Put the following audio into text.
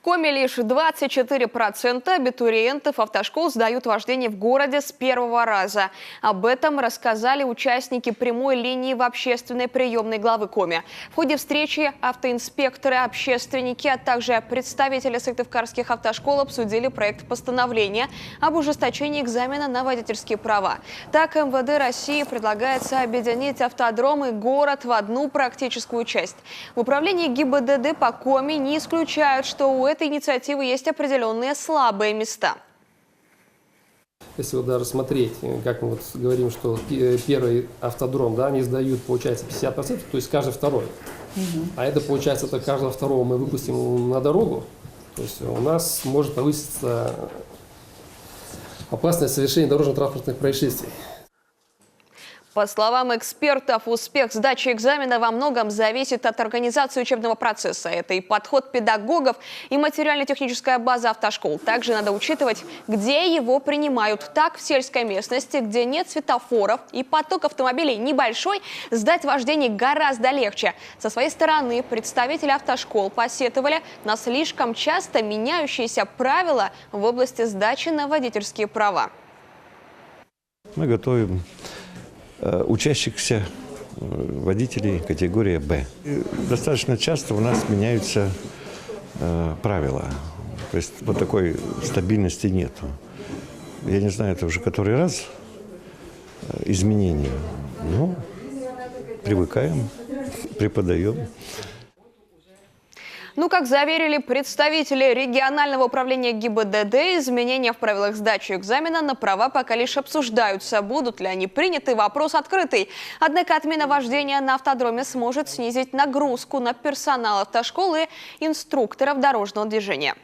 Коми лишь 24% абитуриентов автошкол сдают вождение в городе с первого раза. Об этом рассказали участники прямой линии в общественной приемной главы Коми. В ходе встречи автоинспекторы, общественники, а также представители сыктывкарских автошкол обсудили проект постановления об ужесточении экзамена на водительские права. Так, МВД России предлагается объединить автодром и город в одну практическую часть. В управлении ГИБДД по Коми не исключают, что у этой инициативы есть определенные слабые места. Если вот даже смотреть, как мы вот говорим, что первый автодром, да, они сдают, получается, 50%, то есть каждый второй. А это, получается, это каждого второго мы выпустим на дорогу. То есть у нас может повыситься опасность совершения дорожно-транспортных происшествий. По словам экспертов, успех сдачи экзамена во многом зависит от организации учебного процесса. Это и подход педагогов, и материально-техническая база автошкол. Также надо учитывать, где его принимают. Так, в сельской местности, где нет светофоров и поток автомобилей небольшой, сдать вождение гораздо легче. Со своей стороны, представители автошкол посетовали на слишком часто меняющиеся правила в области сдачи на водительские права. Мы готовим учащихся водителей категории «Б». И достаточно часто у нас меняются правила. То есть вот такой стабильности нету. Я не знаю, это уже который раз изменения. Но привыкаем, преподаем. Ну, как заверили представители регионального управления ГИБДД, изменения в правилах сдачи экзамена на права пока лишь обсуждаются. Будут ли они приняты, вопрос открытый. Однако отмена вождения на автодроме сможет снизить нагрузку на персонал автошколы и инструкторов дорожного движения.